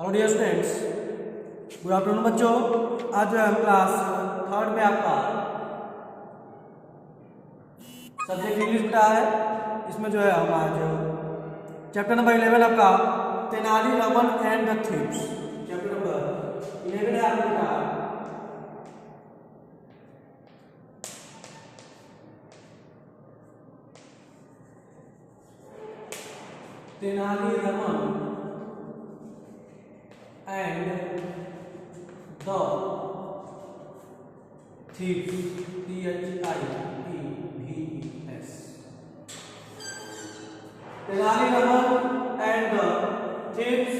Hello dear students, good afternoon बच्चों। आज जो है हम क्लास थर्ड में आपका सब्जेक्ट इंग्लिश बेटा है। इसमें जो है हम आज चैप्टर नंबर 11 आपका Tenali Raman and the thieves, chapter number 11 है आपका बेटा Tenali Raman and the thieves, THIEVES, Tenali Raman and the thieves,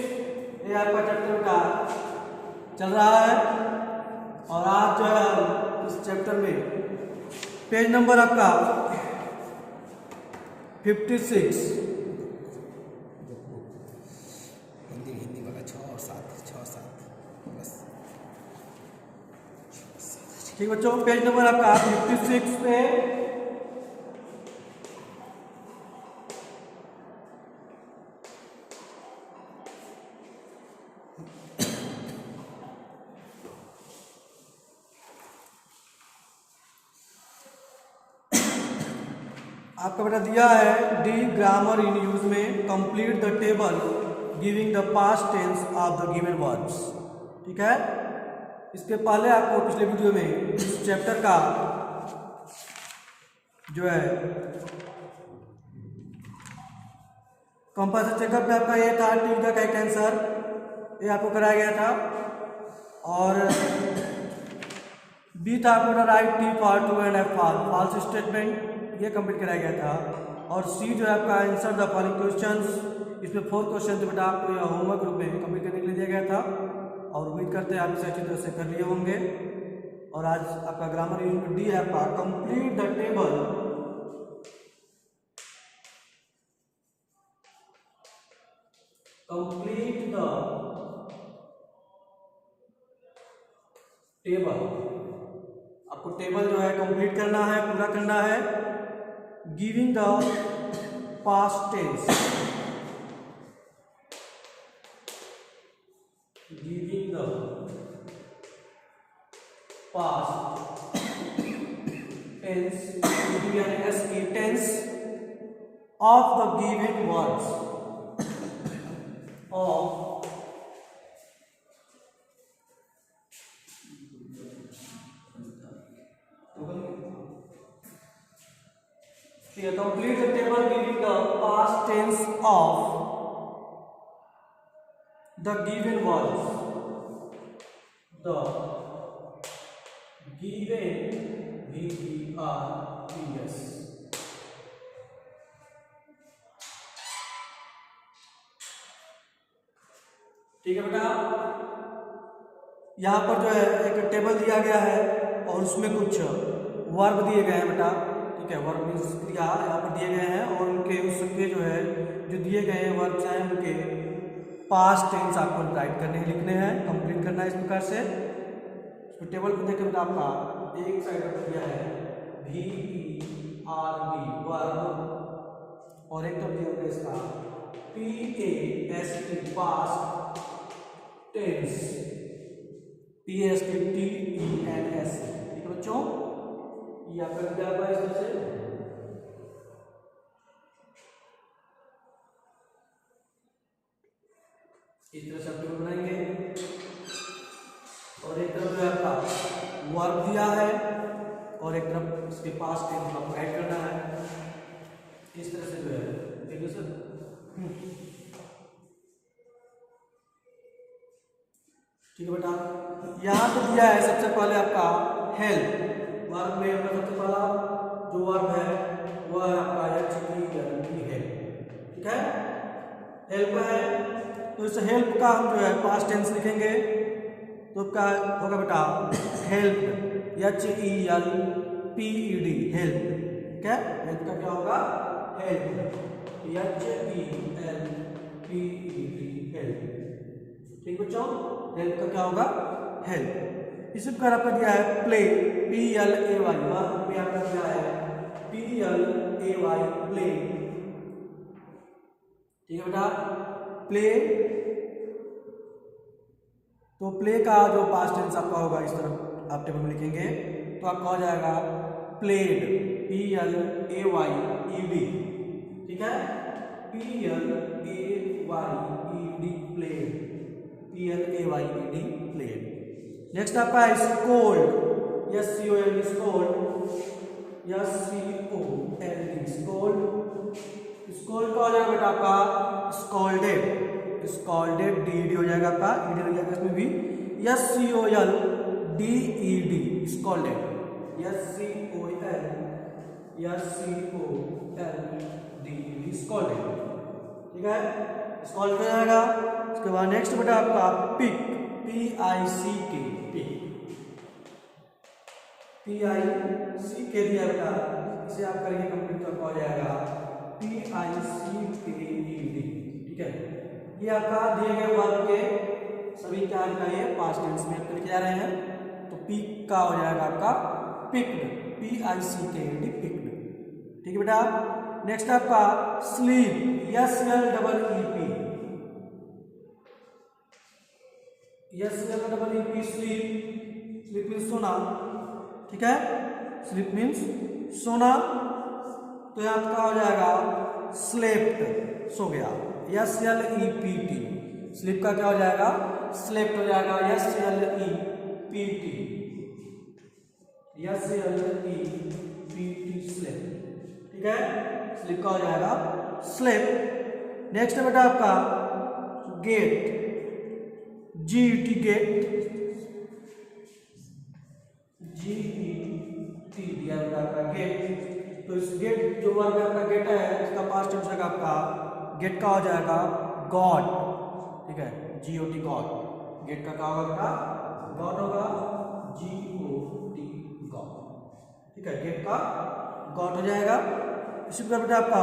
ये आपका चैप्टर का चल रहा है। और आज जो है इस चैप्टर में पेज नंबर आपका 56 हिंदी वाला 6 और 7 बस। ठीक बच्चों, पेज नंबर आपका 56 पे आपका बेटा दिया है डी ग्रामर इन यूज में complete the table giving the past tense of the given verbs. ठीक है, इसके पहले आपको पिछले वीडियो में इस चैप्टर का जो है कंपल्सरी चेकअप में आपका ये था टी का करेक्ट आंसर, ये आपको कराया गया था। और बी था आपको write T for true and F for false statement, ये कंप्लीट कराया गया था। और सी जो है आपका आंसर द फॉलोइंग क्वेश्चंस, इसमें 4 क्वेश्चन बेटा आपको होमवर्क रूप में कंप्लीट करने के लिए दिया गया था। और उम्मीद करते हैं आप इसे अच्छी तरह से कर लिए होंगे। और आज आपका ग्रामर यूज में डी है आपका कंप्लीट द टेबल आपको टेबल जो है कंप्लीट करना है, पूरा करना है। Giving the past tense, giving the past tense tense of the given words of complete the table giving the past tense of the given words, the given VERBs। ठीक है बेटा, यहाँ पर जो है एक टेबल दिया गया है और उसमें कुछ वर्ब दिए गए हैं बेटा। ठीक है, वर्ब मीन्स क्रिया यहाँ पर दिए गए हैं और उनके उसके जो है जो दिए गए हैं वर्ब चाहे उनके पास्ट टेंस आपको राइट करने लिखने हैं, कंप्लीट करना है इस प्रकार से। तो टेबल को देखकर बेटा आपका एक साइड पर दिया है VERB वर्ब और एक तरफ दिया इसका PAST past tense PAST TENS। ठीक है बच्चों, ये आपका क्या होगा इस तरह से। इस तरह से आप टेबल बनाएंगे और एक तरफ जो है आपका वर्ब दिया है और एक तरफ इसके पास टेंस आपको ऐड करना है। इस तरह से जो है ठीक है सर। ठीक है बेटा, यहाँ पे दिया है सबसे पहले आपका हेल्प वर्ब में अपना सबसे पहला जो वर्ब है वह है आपका HELP है। ठीक है, हेल्प है तो इस हेल्प का हम जो है पास्ट टेंस लिखेंगे तो क्या होगा बेटा हेल्प HELPED हेल्प। ठीक है, हेल्प का क्या होगा हेल्प HELPED हेल्प। ठीक बच्चों, हेल्प का क्या होगा हेल्प। इसी प्रकार आपका दिया है प्ले PLAY वर्ब में आपका दिया है PLAY प्ले। ठीक है बेटा, प्ले तो प्ले का जो पास्ट टेंस आपका होगा इस तरफ आप टेबल में लिखेंगे तो आपका हो जाएगा प्लेड, PLAYED, ठीक है, PLAYED, played, PLAYED, played. Next आपका है scold, SCOLD, scold, SCOLD, scold. Scold का हो जाएगा बेटा आपका स्कॉल्डेड, स्कॉल्डेड, DED हो जाएगा आपका, ED हो जाएगा इसमें भी, SCOLDED, स्कॉल्डेड, SCOLDED, स्कॉल्डेड, ठीक है, स्कॉल्ड हो जाएगा। उसके बाद नेक्स्ट बेटा आपका पिक, PICK, पिक, PICK दिया बेटा, इसे आप करेंगे कंप्लीट तो आपका हो जाएगा PICKED, ठीक है। ये आपका दिए गए वर्ब के सभी क्या का ये पास्ट टेंस में आपको लिखे जा रहे हैं। तो पिक का हो जाएगा आपका पिक्ड, PICKED, पिक्ड, ठीक है बेटा। नेक्स्ट आपका sleep, SLEEP, SLEEP, sleep, sleep means सोना, ठीक है, स्लीप मीन्स सोना। तो यहाँ आपका हो जाएगा स्लेप्ट, सो गया, SLEPT, स्लीप का क्या हो जाएगा स्लेप्ट हो जाएगा, SLEPT, स्लेप, ठीक है, स्लीप का हो जाएगा स्लेप। नेक्स्ट है बेटा आपका गेट, GET, गेट, GET दिया बेटा आपका गेट। तो इस गेट जो वर्ब है आपका गेट है, इसका पास्ट टेंस होगा आपका गेट का हो जाएगा गॉड, ठीक है, GOT, गॉड। गेट का क्या होगा आपका गॉड होगा, GOT, गॉड, ठीक है, गेट का गॉड हो जाएगा। इसी प्रकार बेटा आपका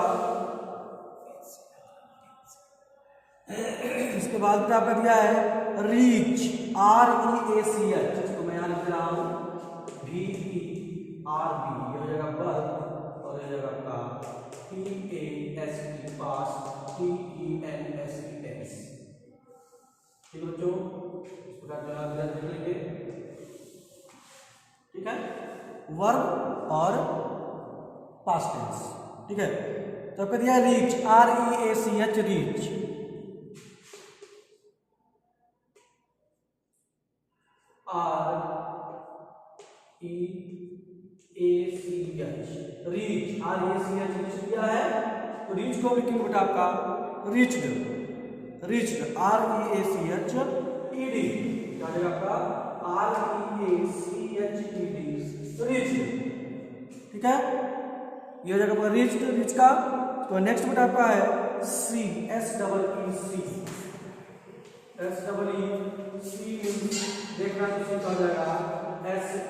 इसके बाद बेटा आपका दिया है रीच, REACH, इसको मैं यहाँ लिख रहा हूँ VERB, ये हो जाएगा वर्ब, और ये हो जाएगा आपका PAST, पास, TENSES, ठीक है बच्चों, इस प्रकार देख लेंगे, ठीक है, वर्ब और पास्ट टेंस, ठीक है। तो आपका दिया reach, REACH, reach, reach, REACH दिया है। तो रीच को लिखेंगे बेटा आपका रीच्ड, REACHED, क्या हो जाएगा आपका REACHED, रीच्ड, ठीक है, ये हो जाएगा आपका रीच्ड, रीच का। तो नेक्स्ट बेटा आपका है सी, SEEC, देखना तो सी का हो जाएगा SAWC,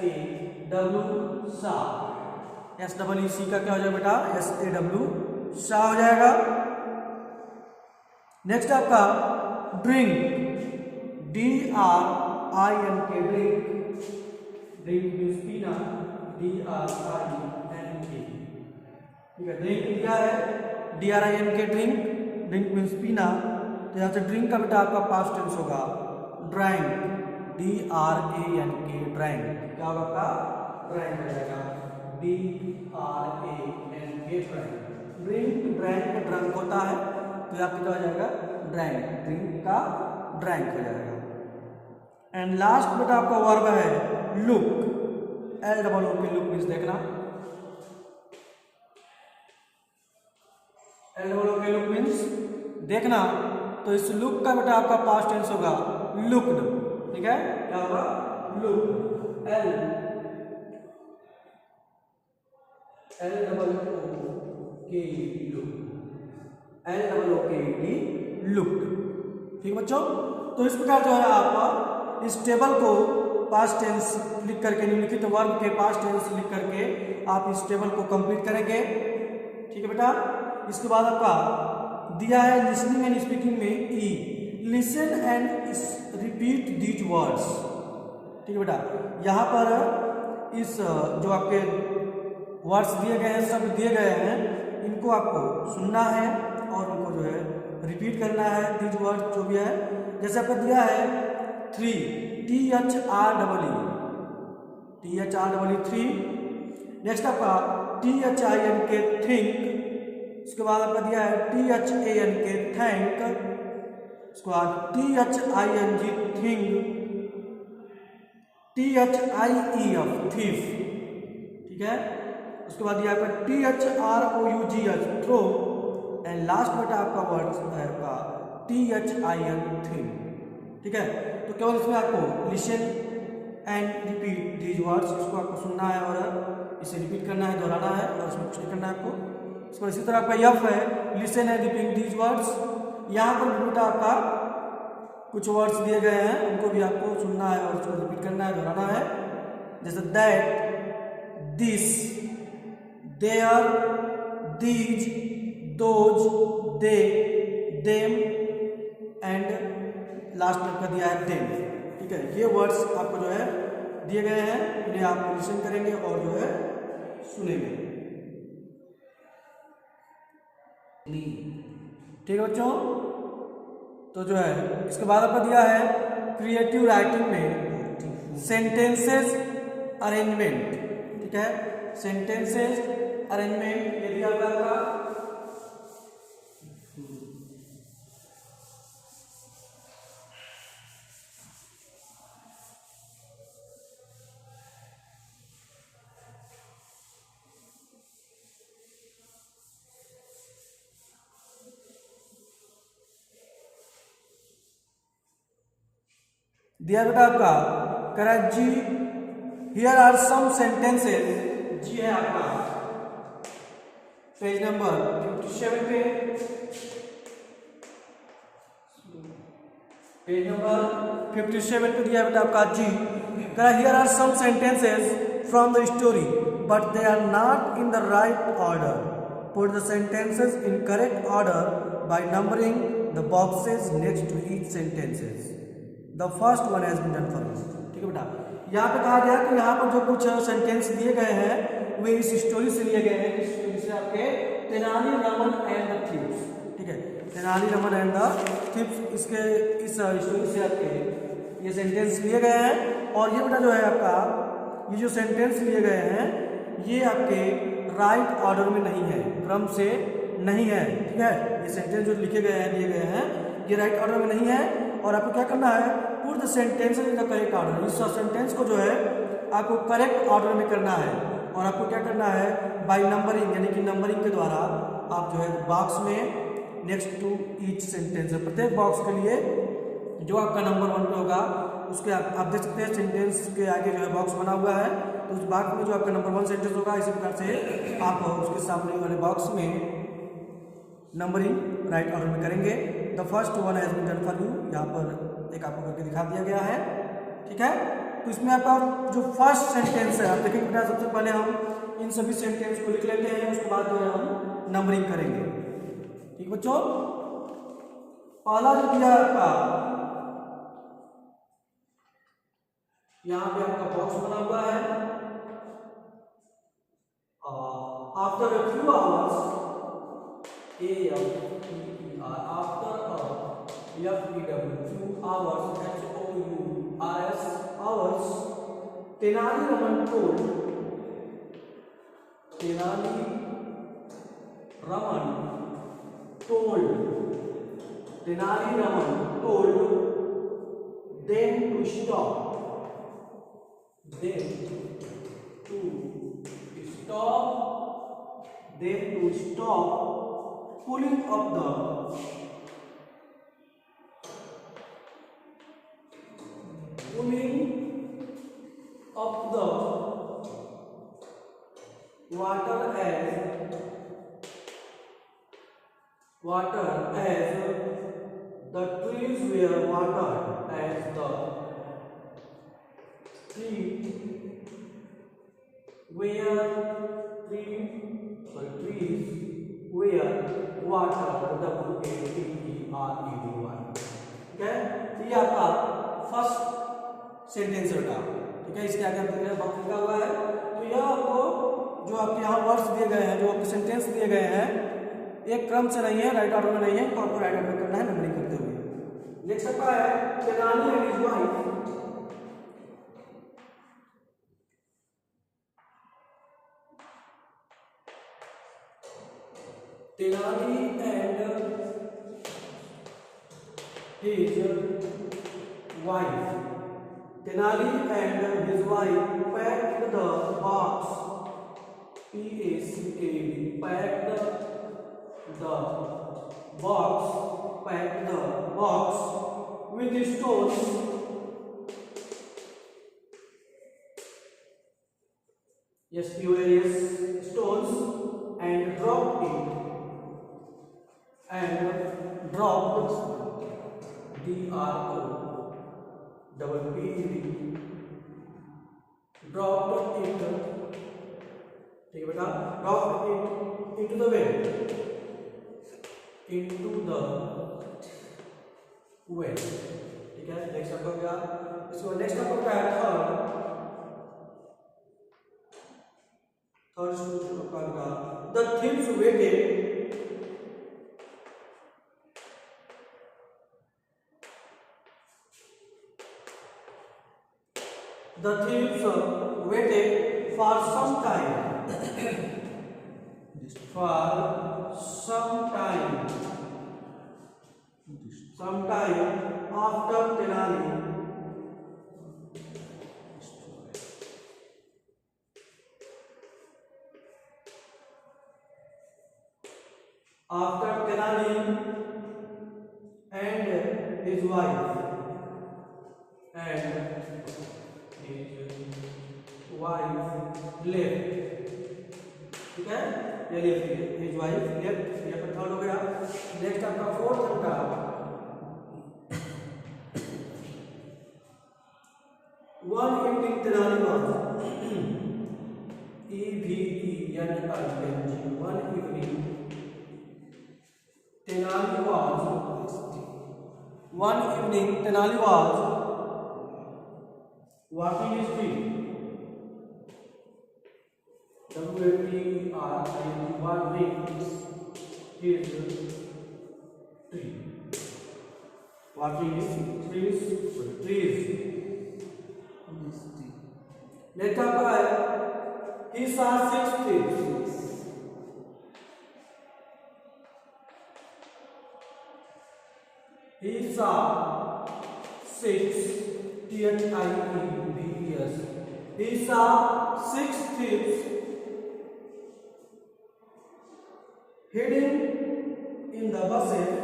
का क्या हो जाएगा बेटा SAW, सा हो जाएगा। नेक्स्ट आपका ड्रिंक, DRINK, ड्रिंक मीन्स पीना, DRINK, ठीक है, ड्रिंक दिया है, DRINK, ड्रिंक, ड्रिंक मीन्स पीना। तो यहाँ से ड्रिंक का बेटा आपका पास्ट टेंस होगा ड्राइंक, DRANK, ड्राइंक, क्या होगा आपका ड्राइंक हो जाएगा, DRANK, ड्राइंक। ड्रिंक, ड्राइंक, ड्रंक होता है, तो आपका क्या हो जाएगा ड्राइंक, ड्रिंक का ड्राइंक हो जाएगा। एंड लास्ट बेटा आपका वर्ब है लुक, LOOK, लुक मीन्स देखना, LOOK, लुक मीन्स देखना। तो इस लुक का बेटा आपका पास्ट टेंस होगा लुक्ड, ठीक है, क्या होगा लुक, LOOKED, लुक्ड, ठीक है बच्चों। तो इस प्रकार जो है आप इस टेबल को पास्ट टेंस लिख करके, निम्नलिखित वर्ब के पास्ट टेंस लिख करके आप इस टेबल को कंप्लीट करेंगे, ठीक है बेटा। इसके बाद आपका दिया है लिसनिंग एंड स्पीकिंग में ई, listen and repeat these words, ठीक है बेटा। यहाँ पर इस जो आपके वर्ड्स दिए गए हैं, शब्द दिए गए हैं, इनको आपको सुनना है और उनको जो है रिपीट करना है, दीज वर्ड जो भी है। जैसे आपको दिया है थ्री, THREE, THREE 3। नेक्स्ट आपका THINK थिंक, उसके बाद आपका दिया है THANK थैंक, उसके बाद THING थिंग, THIEF थीफ, ठीक है। उसके बाद दिया आपका THROUGH थ्रो, एंड लास्ट बेटा आपका वर्ड है आपका THIN थिंग, ठीक है। तो केवल इसमें आपको listen and repeat these words, इसको आपको सुनना है और इसे रिपीट करना है, दोहराना है और इसमें कुछ नहीं करना है आपको। इसको इसी तरह आपका यफ है, listen and repeat these words. यहाँ पर बेटा आपका कुछ वर्ड्स दिए गए हैं, उनको भी आपको सुनना है और उसको रिपीट करना है, दोहराना है। जैसे that, this, there, these, those, they, them and last में आपका दिया है देम, ठीक है। ये वर्ड्स आपको जो है दिए गए हैं, इन्हें आप लिसन करेंगे और जो है सुनेंगे, ठीक है बच्चों। तो जो है इसके बाद आपका दिया है क्रिएटिव राइटिंग में सेंटेंसेस अरेंजमेंट, ठीक है। सेंटेंसेस अरेंजमेंट ये दिया हुआ आपका दिया बेटा आपका करेक्ट जी, हियर आर सम सेंटेंसेस, जी है आपका पेज नंबर 57 पे, पेज नंबर 57 पे दिया बेटा आपका जी। Here are some sentences from the story but they are not in the right order, put the sentences in correct order by numbering the boxes next to each sentences, the first one has been done for you, ठीक है बेटा। यहाँ पे कहा गया कि यहाँ पर जो कुछ सेंटेंस दिए गए हैं वे इस स्टोरी से लिए गए हैं, इस स्टोरी से आपके तेनालीरामन एंड द थीव्स, ठीक है। तेनालीरामन एंड द थीव्स, इसके इस स्टोरी से आपके ये सेंटेंस लिए गए हैं। और ये बेटा जो है आपका ये जो सेंटेंस लिए गए हैं ये आपके राइट ऑर्डर में नहीं है, क्रम से नहीं है, ठीक है। ये सेंटेंस जो लिखे गए हैं, दिए गए हैं, ये राइट ऑर्डर में नहीं है। और आपको क्या करना है, put the sentence in the correct order, इस सेंटेंस को जो है आपको करेक्ट ऑर्डर में करना है। और आपको क्या करना है, बाय नंबरिंग, यानी कि नंबरिंग के द्वारा आप जो है बॉक्स में नेक्स्ट टू ईच सेंटेंस, प्रत्येक बॉक्स के लिए जो आपका नंबर 1 पे होगा उसके आप देख सकते हैं सेंटेंस के आगे जो है बॉक्स बना हुआ है, तो उस बॉक्स में जो आपका नंबर 1 सेंटेंस होगा इसी प्रकार से आप उसके सामने वाले बॉक्स में नंबरिंग राइट ऑर्डर में करेंगे। The first one has been done for you, यहाँ पर एक आपको करके दिखा दिया गया है, ठीक है। तो इसमें आपका जो फर्स्ट सेंटेंस है आप देखेंगे बेटा, सबसे पहले हम इन सभी सेंटेंस को लिख लेते हैं, उसके बाद जो है हम नंबरिंग करेंगे, ठीक बच्चों। पहला जो दिया आपका यहाँ पे आपका बॉक्स बना हुआ है, after a few hours, after few hours, hours, Tenali Raman told them to stop, pulling up the water as the trees were watered, as the trees were watered, WATERED, ठीक है। तो ये आपका फर्स्ट सेंटेंस होगा, ठीक है। इसके आगे आप देख रहे हैं बॉक्स लिखा हुआ है, तो यह आपको जो आपके यहाँ वर्ड्स दिए गए हैं, जो आपके सेंटेंस दिए गए हैं, एक क्रम से नहीं है, राइट ऑर्डर में नहीं है, तो आपको राइट ऑर्डर में करना है नंबरिंग करते हुए। नेक्स्ट आपका है Tenali and his wife Tenali and his wife. Tenali and his wife packed the box. P-A-C-A-D. Packed the box with stones. Yes, P-O-L-S, stones, and dropped it. And dropped D-R-O-P-P-E-D. Dropped it. ठीक है बेटा, dropped it into the well. Into the well. ठीक है, next आपका क्या? इसको next आपका क्या है? थर्ड स्टूडेंट का the thieves waited. The thieves waited for some time. For some time. Some time after Tenali and his wife left. ठीक है, ये लेफ्ट, his wife left. ये पर थर्ड हो गया. नेक्स्ट आपका फोर्थ का one evening Tenali was E-V-E-N-I-N-G. One evening Tenali was walking his tree. W-A-T-R-I-N-G. Walking his tree. Walking his trees. Next up, he saw 6 thieves. He saw 6 T-H-I-E-V-E-S. He saw 6 thieves hidden in the bushes.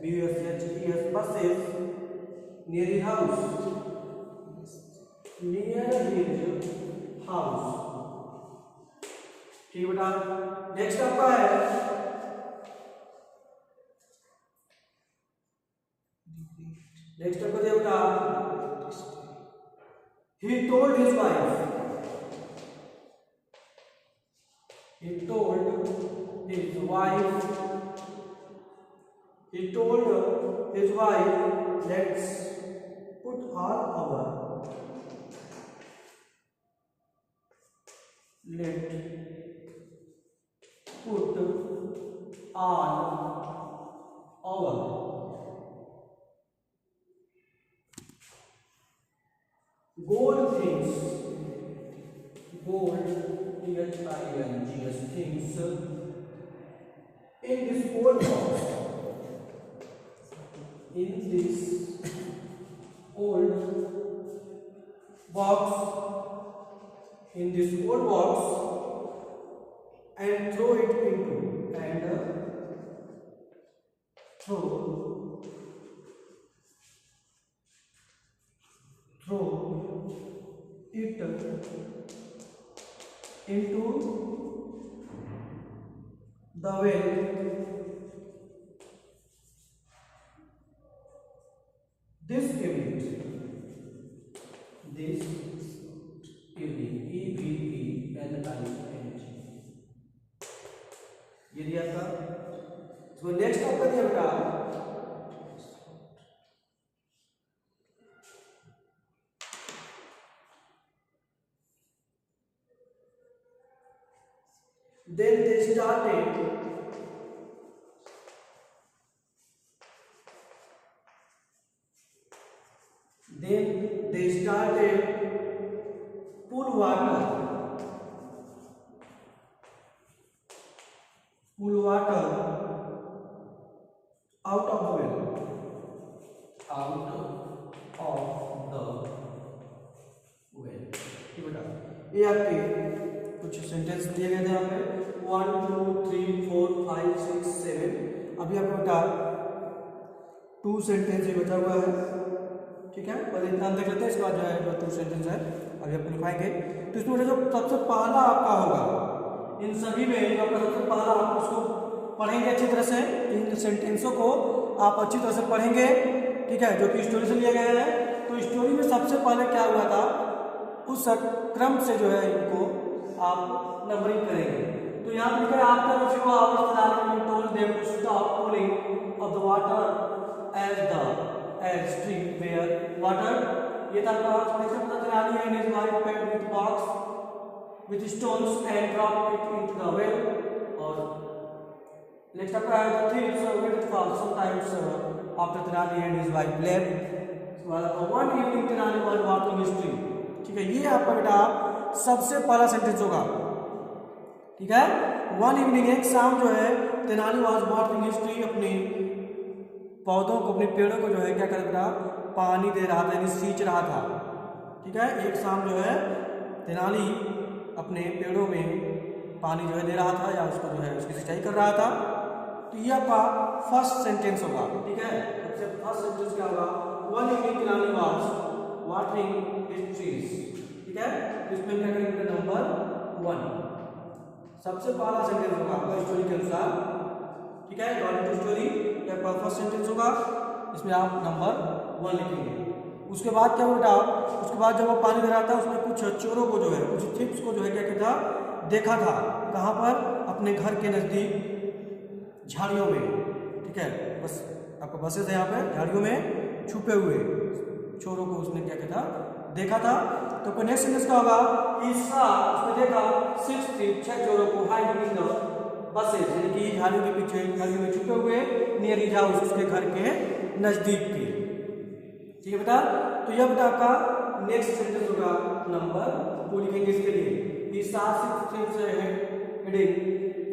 B-U-S-H-E-S bushes near his house. ठीक बेटा, next आपका है बेटा he told his wife let's put all our gold things, T-H-I-N-G-S things in this old box. In this old box, and throw it into the well. This evening, E-V-E-N-I-N-G. ये दिया था. तो next आपका दिया बेटा then they started pull water out of the well, ये बेटा ये आपके कुछ सेंटेंस दिए गए थे यहाँ पे 1 2 3 4 5 6 7। अभी आपको बेटा 2 सेंटेंस ही बचा हुआ है, ठीक है। पहले इतना देख लेते हैं, इसके बाद जो है जो 2 सेंटेंस है अभी आपको लिखवाएंगे। तो इसमें जो सबसे पहला आपका होगा इन सभी में, जो आपका सबसे पहला आप उसको पढ़ेंगे अच्छी तरह से, इन सेंटेंसों को आप अच्छी तरह से पढ़ेंगे, ठीक है, जो कि स्टोरी से लिए गए हैं। तो स्टोरी में सबसे पहले क्या हुआ था, उस क्रम से जो है इनको आप नंबरिंग करेंगे। तो यहाँ पर लिखा है after a few hours the animal told them to stop pulling of the water as stream where water. ये था आपका नेक्स्ट पता चला है in is white paint with box with stones and drop it into the well. और next आपका है the thieves wait for sometimes after Tenali and his wife left, one evening Tenali was walking his stream। ठीक है, ये आपका बेटा सबसे पहला सेंटेंस होगा, ठीक है। वन इवनिंग, एक शाम जो है Tenali was watering his tree, अपने पौधों को, अपने पेड़ों को जो है क्या कर बेटा पानी दे रहा था, यानी सींच रहा था, ठीक है। एक शाम जो है तेनाली अपने पेड़ों में पानी जो है दे रहा था, या उसको जो है उसकी सिंचाई कर रहा था। तो ये आपका फर्स्ट सेंटेंस होगा, ठीक है। सबसे फर्स्ट सेंटेंस क्या होगा, one evening Tenali was watering his trees, ठीक है। इसमें क्या करेंगे नंबर 1, सबसे पहला सेंटेंस होगा आपका स्टोरी के अनुसार, ठीक है। अकॉर्डिंग टू स्टोरी ये आपका फर्स्ट सेंटेंस होगा, इसमें आप नंबर 1 लिखेंगे। उसके बाद क्या होगा, उसके बाद जब वो पानी दे रहा था उसने कुछ चोरों को जो है, कुछ थिप्स को जो है क्या कहता देखा था, कहाँ पर, अपने घर के नज़दीक झाड़ियों में, ठीक है। बस आपका बसेस है यहाँ पे, झाड़ियों में छुपे हुए चोरों को उसने क्या कहता देखा था। तो नेक्स्ट सेंटेंस क्या होगा, उसने देखा 6 thieves, 6 चोरों को हाइडिंग इन द बसेस, यानी कि झाड़ियों के पीछे, झाड़ियों में छुपे हुए नियर हिज हाउस, उसके घर के नजदीक के, ठीक है बेटा। तो यह बेटा आपका नेक्स्ट सेंटेंस होगा नंबर 2 लिखेंगे इसके लिए, he saw 6 thieves hiding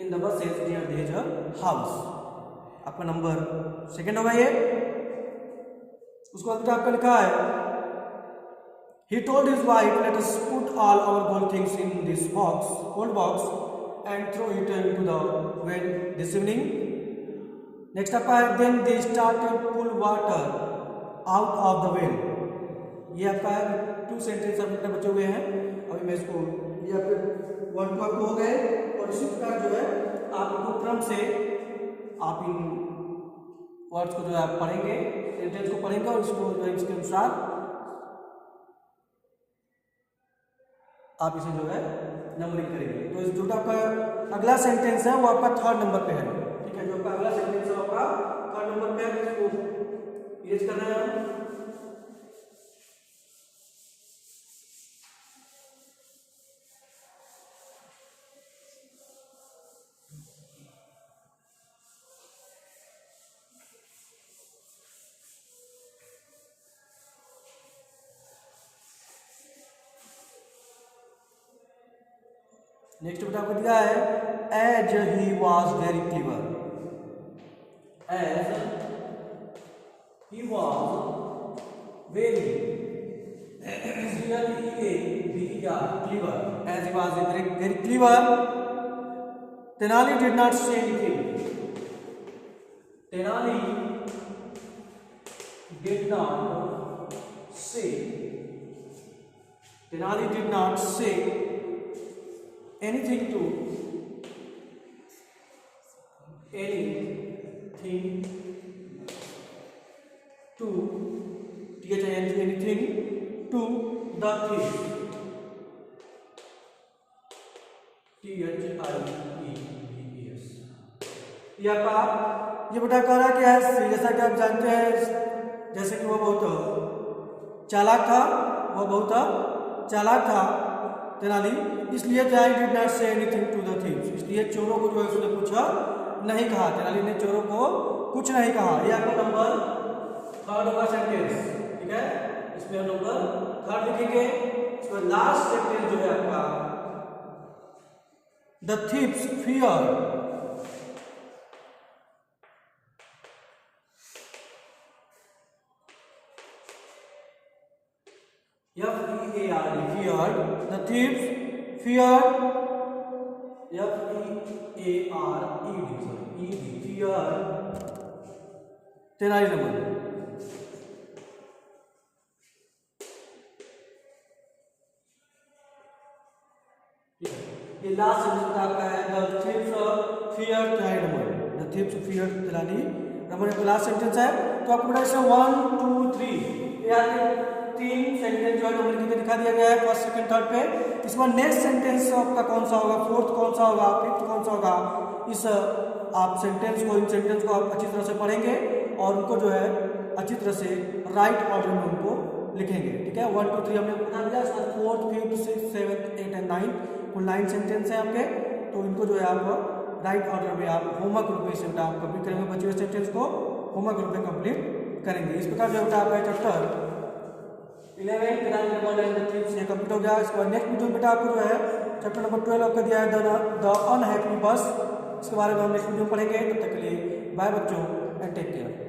in the buses near his house, आपका नंबर 2 होगा ये। उसके बाद आपका लिखा है he told his wife, let us put all our gold things in this gold box and throw it into the well this evening। next आपका है then they started pull water out of the well। ये आपका 2 sentence अब कितने बचे हुए हैं, अभी मैं इसको, ये आपके 1 2 हो गए। और इसी प्रकार जो है आप इनको क्रम से आप इन वर्ड्स को जो है आप पढ़ेंगे, सेंटेंस को पढ़ेंगे, और इसको जो है इसके अनुसार आप इसे जो है नंबरिंग करेंगे। तो जो आपका अगला सेंटेंस है वो आपका 3rd नंबर पे है, ठीक है। जो आपका अगला सेंटेंस है आपका 3rd नंबर पे है, इसको इरेज कर रहे हैं। नेक्स्ट बेटा आपको दिया है as he was very clever, as he was very clever, as he was very clever Tenali did not say anything, Tenali did not say, Tenali did not say anything to anything to the thief, THIEVES। ये आपका ये बेटा कह रहा क्या है, जैसा कि आप जानते हैं, जैसे कि वो बहुत चालाक था, तेनाली, इसलिए I did not say anything to the thieves, इसलिए चोरों को जो है उसने कुछ नहीं कहा, तेनाली ने चोरों को कुछ नहीं कहा। ये आपका नंबर 3rd होगा सेंटेंस, ठीक है। इस इसमें हम नंबर 3 लिखेंगे। इसका लास्ट सेंटेंस जो है आपका the thieves fear F-E-A-R-D feared, the thieves feared F-E-A-R-E-D sorry E-D feared 13 number. ये लास्ट सेंटेंस आपका है the thieves feared 13 number. The thieves feared 13 number का लास्ट सेंटेंस है। तो आपको पता है 1 2 3 यहाँ पे 3 सेंटेंस जो है नंबर लिख के दिखा दिया गया है फर्स्ट सेकंड थर्ड पे। इसमें नेक्स्ट सेंटेंस आपका कौन सा होगा, फोर्थ कौन सा होगा, फिफ्थ कौन सा होगा, इस आप सेंटेंस को इन सेंटेंस को आप अच्छी तरह से पढ़ेंगे और उनको जो है अच्छी तरह से राइट ऑर्डर में उनको लिखेंगे। ठीक है 1 2 3 हमने बता दिया। इसके बाद fourth fifth six seventh eight and 9 कुल 9 सेंटेंस है आपके। तो इनको जो है आप राइट ऑर्डर में आप होमवर्क रूप में इसे आप कंप्लीट करेंगे। बचे हुए सेंटेंस को होमवर्क रूप में कंप्लीट करेंगे। इस प्रकार जो बेटा आपका चैप्टर 11 ये कंप्लीट हो गया। इसके बाद नेक्स्ट वीडियो में बेटा आपको जो है चैप्टर नंबर 12 आपका दिया है द अनहैप्पी बस। इसके बारे में हम नेक्स्ट वीडियो में पढ़ेंगे। तब तक के लिए बाय बच्चों एंड टेक केयर।